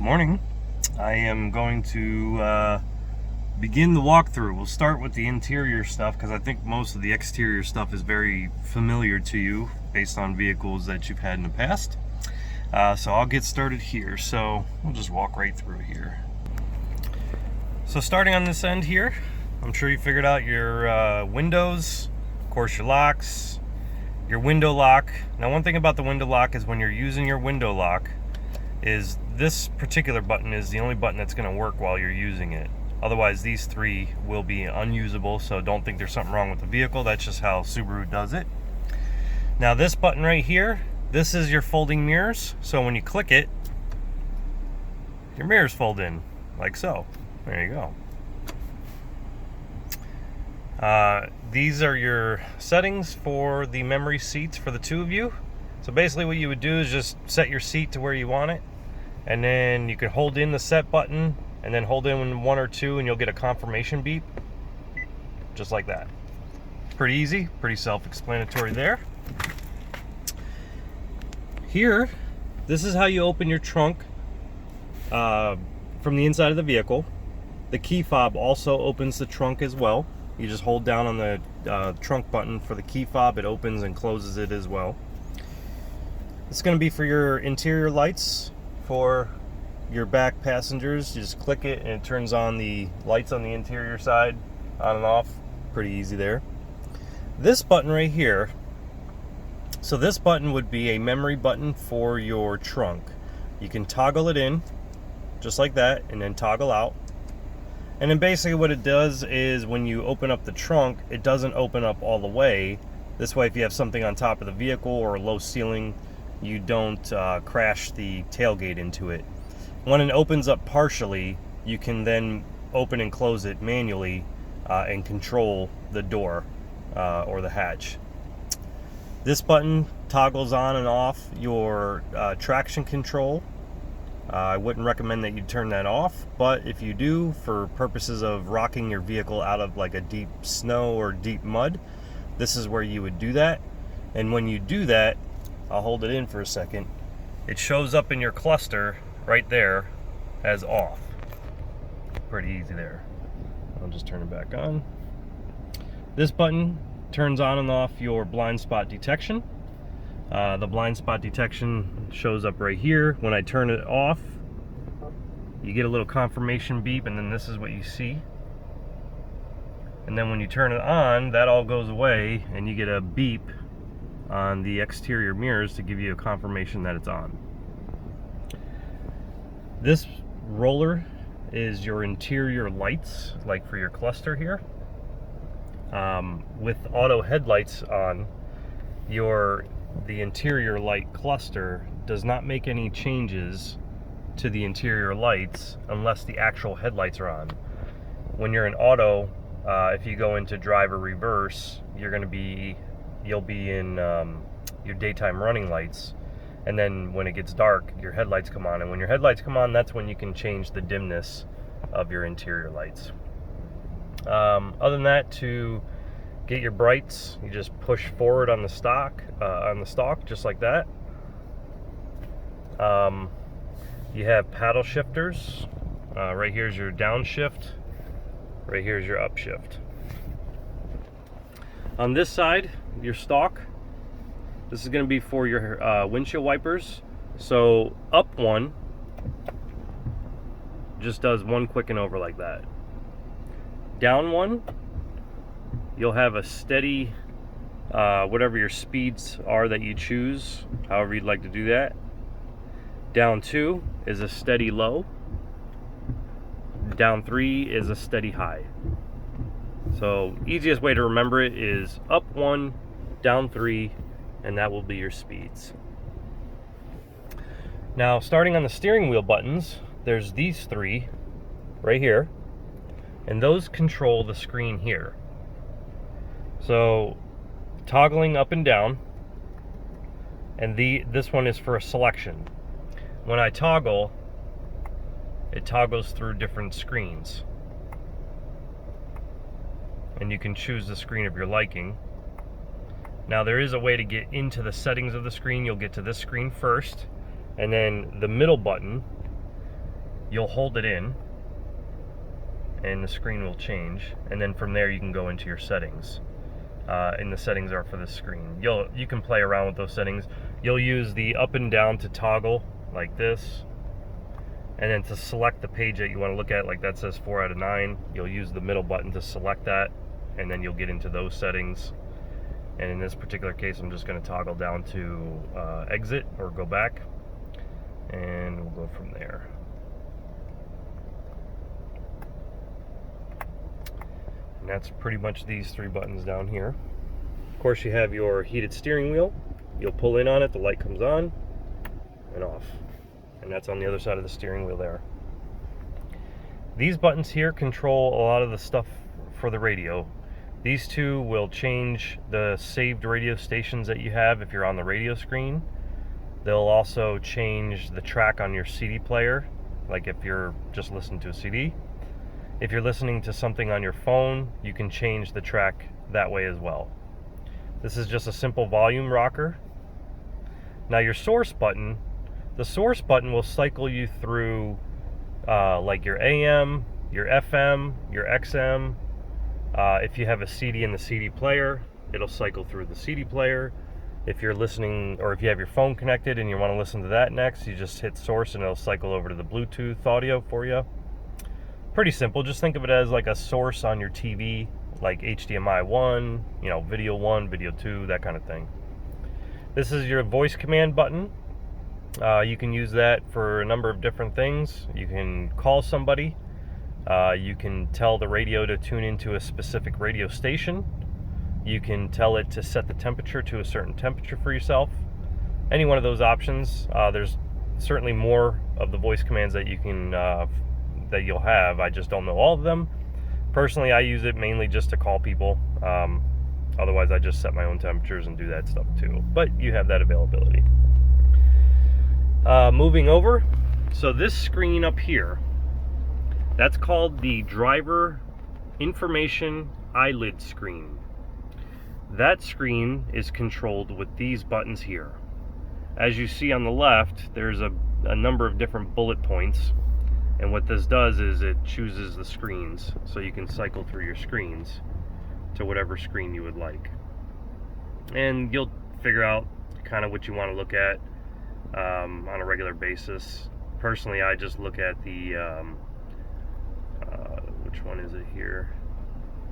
Good morning. I am going to begin the walkthrough. We'll start with the interior stuff because I think most of the exterior stuff is very familiar to you based on vehicles that you've had in the past. So I'll get started here. So we'll just walk right through here. So starting on this end here, I'm sure you figured out your windows, of course your locks, your window lock. Now one thing about the window lock is when you're using your window lock, is this particular button is the only button that's going to work while you're using it. Otherwise these three will be unusable, so don't think there's something wrong with the vehicle. That's just how Subaru does it. Now this button right here, this is your folding mirrors. So when you click it, your mirrors fold in like so. There you go. These are your settings for the memory seats for the two of you. So basically what you would do is just set your seat to where you want it, and then you can hold in the set button and then hold in one or two and you'll get a confirmation beep, just like that. Pretty easy, pretty self-explanatory there. Here, this is how you open your trunk from the inside of the vehicle. The key fob also opens the trunk as well. You just hold down on the trunk button for the key fob, it opens and closes it as well. It's going to be for your interior lights for your back passengers. You just click it and it turns on the lights on the interior side, on and off. Pretty easy there. This button right here, so this button would be a memory button for your trunk. You can toggle it in just like that and then toggle out. And then basically what it does is when you open up the trunk, it doesn't open up all the way. This way if you have something on top of the vehicle or a low ceiling, you don't crash the tailgate into it. When it opens up partially, you can then open and close it manually and control the door or the hatch. This button toggles on and off your traction control. I wouldn't recommend that you turn that off, but if you do, for purposes of rocking your vehicle out of like a deep snow or deep mud, this is where you would do that. And when you do that, I'll hold it in for a second, it shows up in your cluster right there as off. Pretty easy there. I'll just turn it back on. This button turns on and off your blind spot detection. The blind spot detection shows up right here. When I turn it off, you get a little confirmation beep, and then this is what you see. And then when you turn it on, that all goes away and you get a beep on the exterior mirrors to give you a confirmation that it's on. This roller is your interior lights, like for your cluster here. With auto headlights on, the interior light cluster does not make any changes to the interior lights unless the actual headlights are on. When you're in auto, if you go into drive or reverse, you'll be in your daytime running lights, and then when it gets dark, your headlights come on, and when your headlights come on, that's when you can change the dimness of your interior lights. Other than that, to get your brights, you just push forward on the stalk, just like that. You have paddle shifters. Right here's your downshift, right here's your upshift. On this side, your stalk, this is going to be for your windshield wipers. So up one just does one quicken over like that. Down one, you'll have a steady, whatever your speeds are that you choose, however you'd like to do that. Down two is a steady low. Down three is a steady high. So easiest way to remember it is up one, down three, and that will be your speeds. Now starting on the steering wheel buttons, there's these three right here, and those control the screen here. So toggling up and down, and this one is for a selection. When I toggle, it toggles through different screens, and you can choose the screen of your liking. Now there is a way to get into the settings of the screen. You'll get to this screen first, and then the middle button you'll hold it in and the screen will change, and then from there you can go into your settings. And the settings are for the screen. You can play around with those settings. You'll use the up and down to toggle like this, and then to select the page that you want to look at, like that says 4 out of 9, you'll use the middle button to select that, and then you'll get into those settings. And in this particular case, I'm just going to toggle down to exit or go back, and we'll go from there. And that's pretty much these 3 buttons down here. Of course, you have your heated steering wheel. You'll pull in on it, the light comes on and off. And that's on the other side of the steering wheel there. These buttons here control a lot of the stuff for the radio. These 2 will change the saved radio stations that you have if you're on the radio screen. They'll also change the track on your CD player, like if you're just listening to a CD. If you're listening to something on your phone, you can change the track that way as well. This is just a simple volume rocker. Now your source button, the source button will cycle you through like your AM, your FM, your XM. If you have a CD in the CD player, it'll cycle through the CD player. If you're listening, or if you have your phone connected and you want to listen to that next, you just hit source and it'll cycle over to the Bluetooth audio for you. Pretty simple. Just think of it as like a source on your TV, like HDMI 1, video 1, video 2, that kind of thing. This is your voice command button. You can use that for a number of different things. You can call somebody. You can tell the radio to tune into a specific radio station. You can tell it to set the temperature to a certain temperature for yourself. Any one of those options. There's certainly more of the voice commands that you can that you'll have. I just don't know all of them. Personally, I use it mainly just to call people. Otherwise, I just set my own temperatures and do that stuff too. But you have that availability. Moving over, so this screen up here, that's called the driver information eyelid screen. That screen is controlled with these buttons here. As you see on the left, there's a number of different bullet points. And what this does is it chooses the screens, so you can cycle through your screens to whatever screen you would like. And you'll figure out kind of what you want to look at on a regular basis. Personally, I just look at the, which one is it here?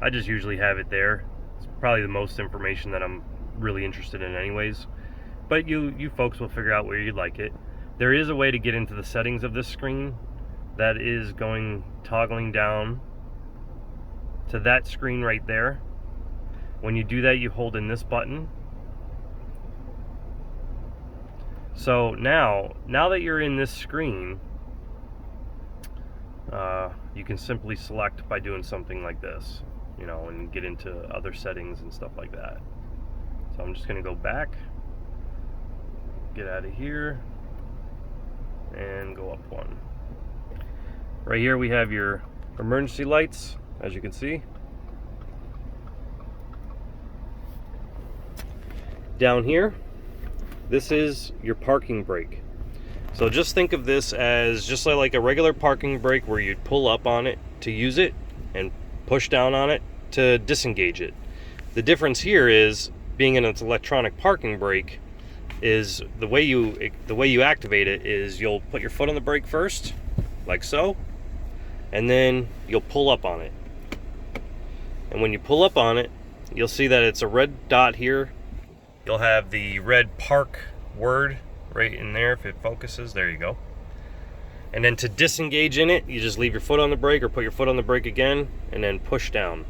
I just usually have it there. It's probably the most information that I'm really interested in anyways. But you folks will figure out where you'd like it. There is a way to get into the settings of this screen. That is toggling down to that screen right there. When you do that, you hold in this button. So now that you're in this screen, you can simply select by doing something like this, and get into other settings and stuff like that. So I'm just going to go back, get out of here, and go up 1. Right here we have your emergency lights, as you can see. Down here, this is your parking brake. So just think of this as just like a regular parking brake where you'd pull up on it to use it and push down on it to disengage it. The difference here is, being an electronic parking brake, is the way you activate it is you'll put your foot on the brake first, like so, and then you'll pull up on it. And when you pull up on it, you'll see that it's a red dot here. You'll have the red park word right in there if it focuses. There you go. And then to disengage in it, you just leave your foot on the brake or put your foot on the brake again and then push down.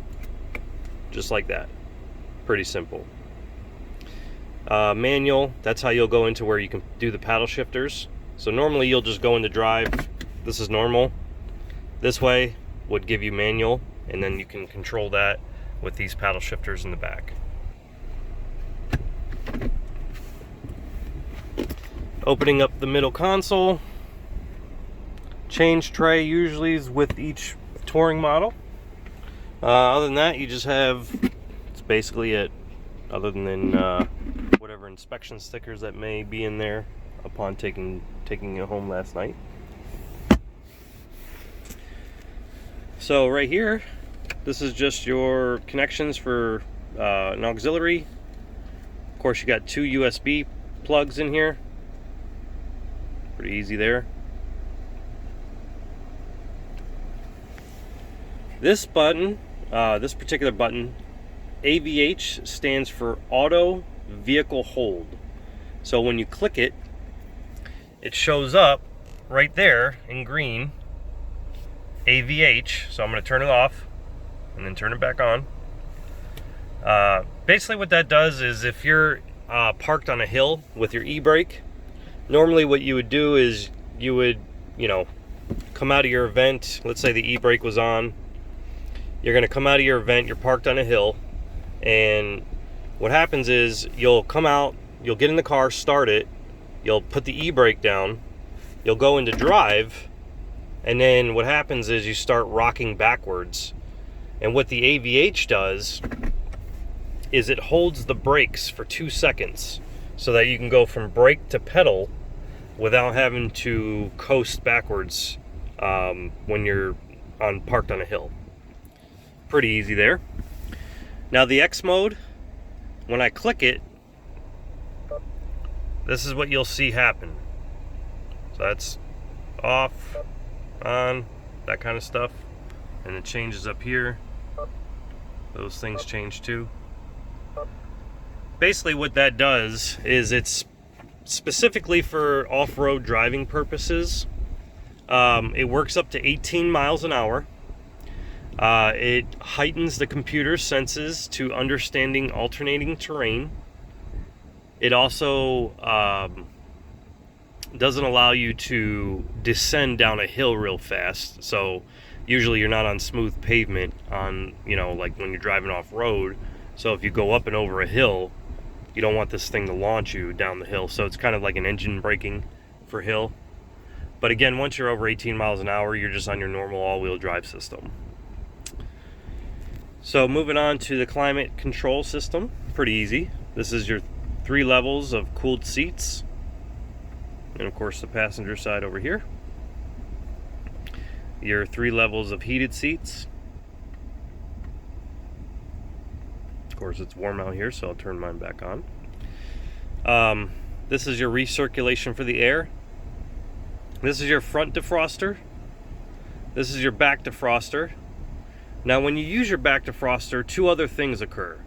Just like that. Pretty simple. Manual, that's how you'll go into where you can do the paddle shifters. So normally you'll just go into drive. This is normal. This way would give you manual, and then you can control that with these paddle shifters in the back. Opening up the middle console. Change tray usually is with each touring model. Other than that, you just have, it's basically it, other than whatever inspection stickers that may be in there upon taking it home last night. So right here, this is just your connections for an auxiliary. Of course, you got 2 USB plugs in here. Pretty easy there. This button, this particular button, AVH, stands for Auto Vehicle Hold. So when you click it, it shows up right there in green, AVH. So I'm going to turn it off and then turn it back on. Basically what that does is if you're parked on a hill with your e-brake, normally what you would do is you would, come out of your event. Let's say the e-brake was on. You're going to come out of your event, you're parked on a hill, and what happens is you'll come out, you'll get in the car, start it, you'll put the e-brake down, you'll go into drive, and then what happens is you start rocking backwards. And what the AVH does is it holds the brakes for 2 seconds so that you can go from brake to pedal without having to coast backwards when you're parked on a hill. Pretty easy there. Now the X mode, when I click it, this is what you'll see happen. So that's off, on, that kind of stuff. And it changes up here. Those things change too. Basically what that does is it's specifically for off-road driving purposes. It works up to 18 miles an hour. It heightens the computer's senses to understanding alternating terrain. It also doesn't allow you to descend down a hill real fast. So usually you're not on smooth pavement on, like when you're driving off road. So if you go up and over a hill, you don't want this thing to launch you down the hill. So it's kind of like an engine braking for hill. But again, once you're over 18 miles an hour, you're just on your normal all-wheel drive system. So moving on to the climate control system, pretty easy. This is your 3 levels of cooled seats. And of course the passenger side over here. Your 3 levels of heated seats. Of course it's warm out here, so I'll turn mine back on. This is your recirculation for the air. This is your front defroster. This is your back defroster. Now when you use your back defroster, 2 other things occur.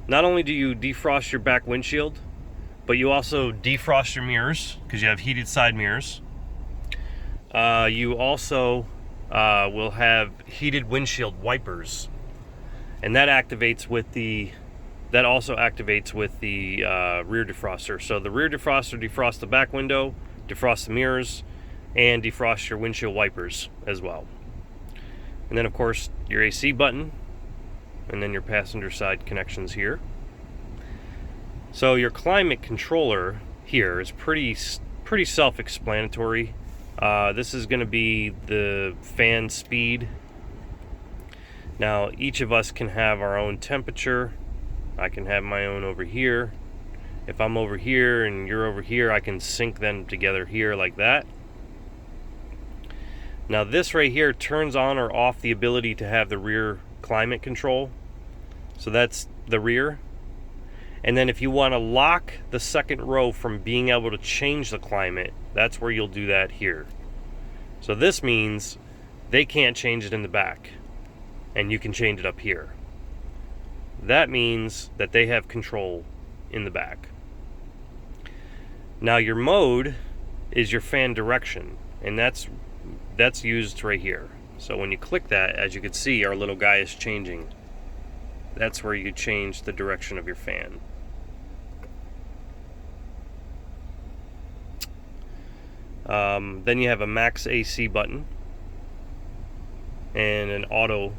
Not only do you defrost your back windshield, but you also defrost your mirrors because you have heated side mirrors. You also will have heated windshield wipers, and that also activates with the rear defroster. So the rear defroster defrosts the back window, defrosts the mirrors, and defrosts your windshield wipers as well. And then of course your AC button, and then your passenger side connections here. So your climate controller here is pretty self-explanatory. This is going to be the fan speed. Now each of us can have our own temperature. I can have my own over here. If I'm over here and you're over here, I can sync them together here like that. Now this right here turns on or off the ability to have the rear climate control. So that's the rear. And then if you want to lock the second row from being able to change the climate, that's where you'll do that here. So this means they can't change it in the back, and you can change it up here. That means that they have control in the back. Now your mode is your fan direction, and that's used right here. So when you click that, as you can see, our little guy is changing. That's where you change the direction of your fan. Then you have a max AC button and an auto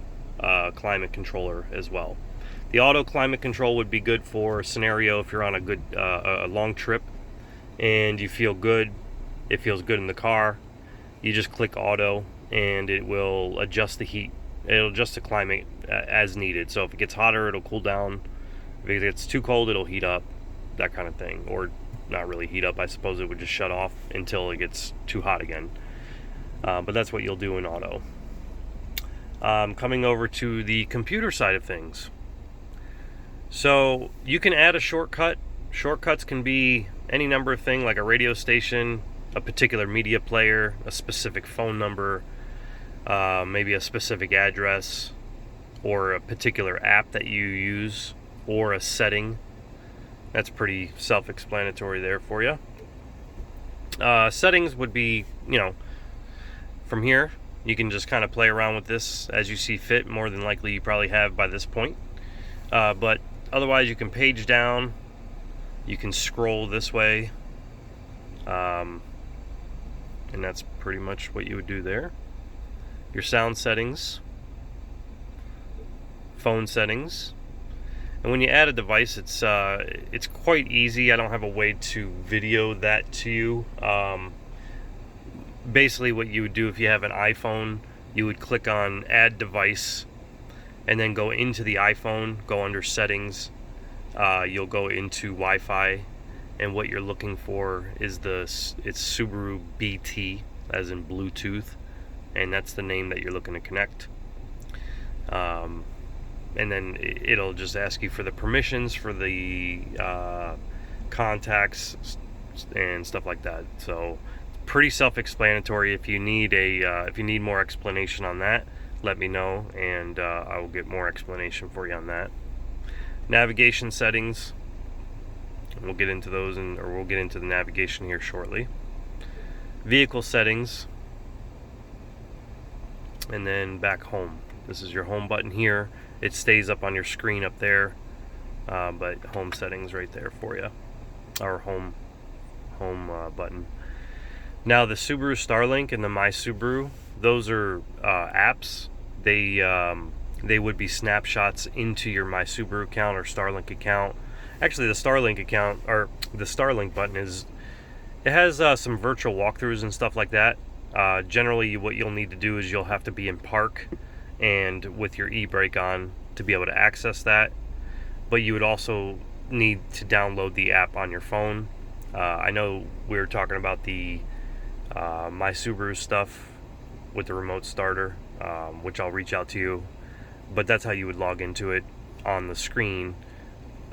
climate controller as well. The auto climate control would be good for a scenario if you're on a long trip and you feel good, it feels good in the car. You just click auto and it will adjust the heat. It'll adjust the climate as needed. So if it gets hotter, it'll cool down. If it gets too cold, it'll heat up, that kind of thing. Or not really heat up, I suppose it would just shut off until it gets too hot again. But that's what you'll do in auto. Coming over to the computer side of things. So you can add a shortcut. Shortcuts can be any number of things, like a radio station, a particular media player, a specific phone number, maybe a specific address, or a particular app that you use, or a setting. That's pretty self-explanatory there for you. Settings would be, from here, you can just kind of play around with this as you see fit. More than likely you probably have by this point. But otherwise you can page down, you can scroll this way, and that's pretty much what you would do there. Your sound settings, phone settings, and when you add a device, it's quite easy. I don't have a way to video that to you. Basically what you would do if you have an iPhone, you would click on add device and then go into the iPhone, go under settings, you'll go into Wi-Fi, and what you're looking for is it's Subaru BT, as in Bluetooth, and that's the name that you're looking to connect. And then it'll just ask you for the permissions for the contacts and stuff like that. So pretty self-explanatory. If you need more explanation on that, let me know, and I will get more explanation for you on that. Navigation settings, we'll get into those, or we'll get into the navigation here shortly. Vehicle settings, and then back home. This is your home button here. It stays up on your screen up there, but home settings right there for you, our home button. Now the Subaru Starlink and the My Subaru, those are apps. They would be snapshots into your My Subaru account or Starlink account. Actually, the Starlink account, or the Starlink button, it has some virtual walkthroughs and stuff like that. Generally, what you'll need to do is you'll have to be in park and with your e-brake on to be able to access that. But you would also need to download the app on your phone. I know we were talking about the My Subaru stuff with the remote starter, which I'll reach out to you, but that's how you would log into it on the screen.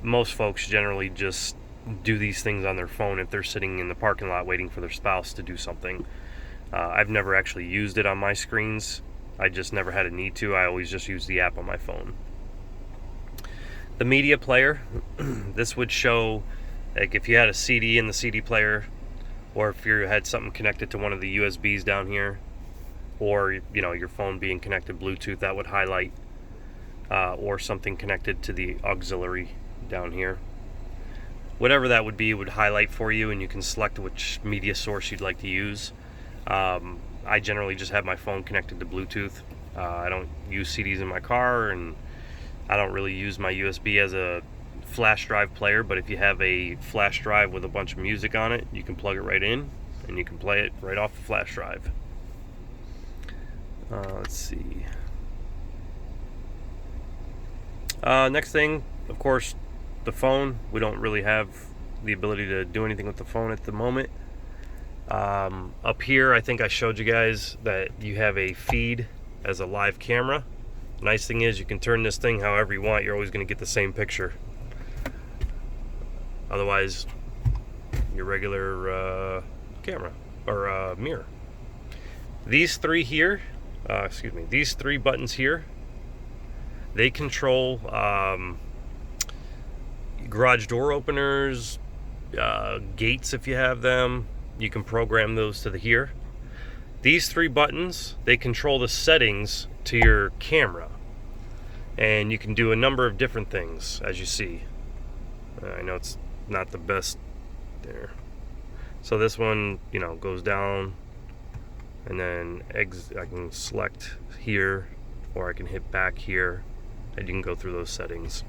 Most folks generally just do these things on their phone if they're sitting in the parking lot waiting for their spouse to do something. I've never actually used it on my screens. I just never had a need to. I always just use the app on my phone. The media player, this would show, like, if you had a CD in the CD player, or if you had something connected to one of the USBs down here, or your phone being connected Bluetooth, that would highlight, or something connected to the auxiliary down here. Whatever that would be would highlight for you, and you can select which media source you'd like to use. I generally just have my phone connected to Bluetooth. I don't use CDs in my car, and I don't really use my USB as a flash drive player, but if you have a flash drive with a bunch of music on it, you can plug it right in and you can play it right off the flash drive. Let's see. Next thing, of course, the phone. We don't really have the ability to do anything with the phone at the moment. Up here, I think I showed you guys that you have a feed as a live camera. The nice thing is you can turn this thing however you want. You're always going to get the same picture. Otherwise, your regular camera or mirror. These three here, these three buttons here, they control garage door openers, gates if you have them. You can program those to here. These three buttons, they control the settings to your camera, and you can do a number of different things, as you see. I know it's not the best there. So this one, goes down, and then I can select here, or I can hit back here, and you can go through those settings.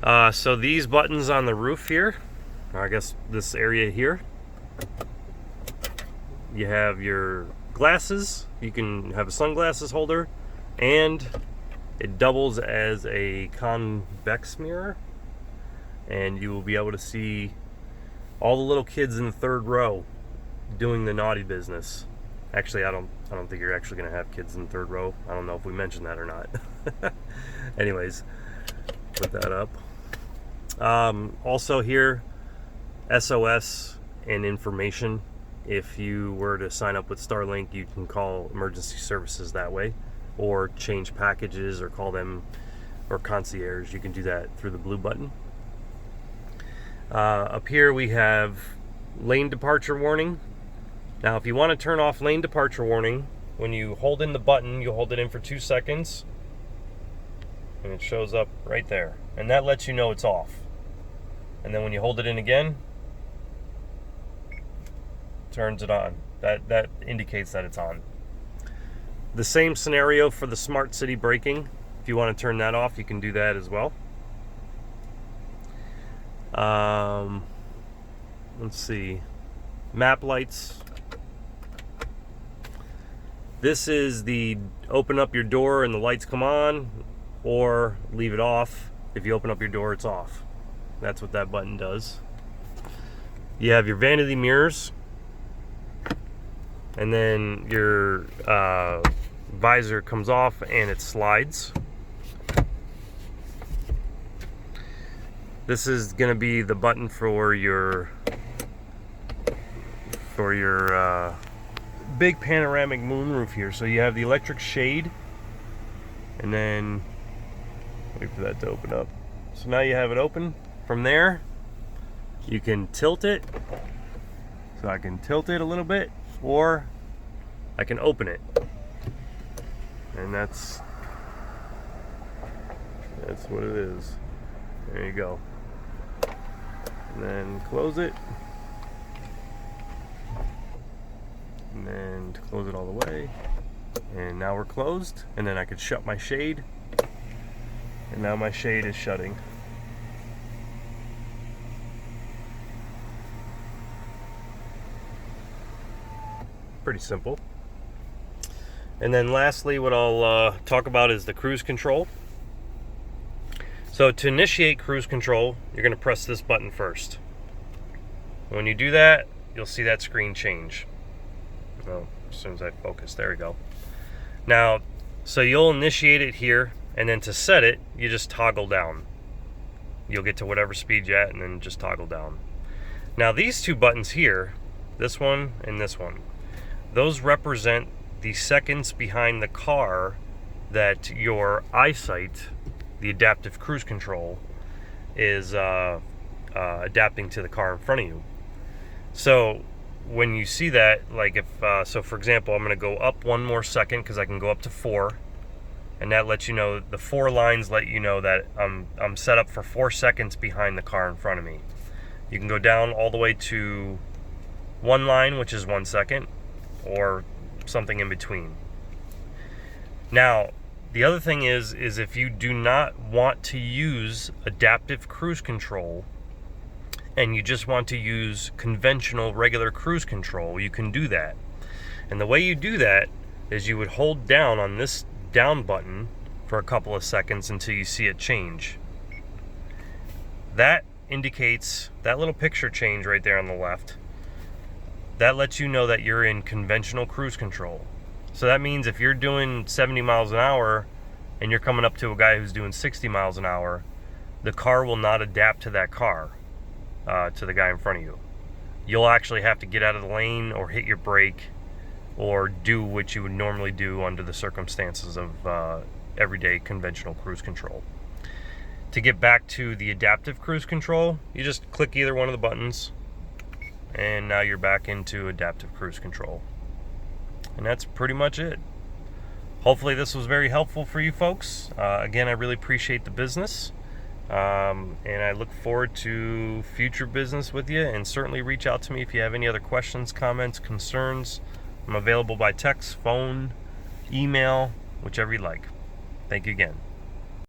So these buttons on the roof here, or I guess this area here, you have your glasses. You can have a sunglasses holder, and it doubles as a convex mirror, and you will be able to see all the little kids in the third row doing the naughty business. Actually, I don't think you're actually going to have kids in the third row. I don't know if we mentioned that or not. Anyways, put that up. Also here, SOS and information. If you were to sign up with Starlink, you can call emergency services that way, or change packages, or call them, or concierge. You can do that through the blue button. Up here we have lane departure warning. Now if you want to turn off lane departure warning, when you hold in the button, you hold it in for 2 seconds and it shows up right there, and that lets you know it's off. And then when you hold it in again, turns it on. That indicates that it's on. The same scenario for the smart city braking. If you want to turn that off, you can do that as well. Let's see, map lights. This is the open up your door and the lights come on, or leave it off. If you open up your door, it's off. That's what that button does. You have your vanity mirrors, and then your visor comes off and it slides. This is going to be the button for your big panoramic moonroof here. So you have the electric shade, and then wait for that to open up. So now you have it open. From there, you can tilt it. So I can tilt it a little bit, or I can open it, and that's what it is. There you go. And then close it, and then close it all the way, and now we're closed. And then I could shut my shade, and now my shade is shutting. Pretty simple. And then lastly, what I'll talk about is the cruise control. So to initiate cruise control, you're going to press this button first. When you do that, you'll see that screen change. Oh, as soon as I focus, there we go. Now, so you'll initiate it here, and then to set it, you just toggle down. You'll get to whatever speed you're at, and then just toggle down. Now these two buttons here, this one and this one, those represent the seconds behind the car that your eyesight, the adaptive cruise control, is adapting to the car in front of you. So when you see that, like if so for example, I'm going to go up 1 more second because I can go up to 4, and that lets you know, the 4 lines let you know that I'm set up for 4 seconds behind the car in front of me. You can go down all the way to 1 line, which is 1 second, or something in between. Now the other thing is if you do not want to use adaptive cruise control and you just want to use conventional regular cruise control, you can do that. And the way you do that is you would hold down on this down button for a couple of seconds until you see it change. That indicates, that little picture change right there on the left, that lets you know that you're in conventional cruise control. So that means if you're doing 70 miles an hour and you're coming up to a guy who's doing 60 miles an hour, the car will not adapt to that car, to the guy in front of you. You'll actually have to get out of the lane or hit your brake or do what you would normally do under the circumstances of everyday conventional cruise control. To get back to the adaptive cruise control, you just click either one of the buttons, and now you're back into adaptive cruise control. And that's pretty much it. Hopefully this was very helpful for you folks. Again, I really appreciate the business, and I look forward to future business with you. And certainly reach out to me if you have any other questions, comments, concerns. I'm available by text, phone, email, whichever you like. Thank you again.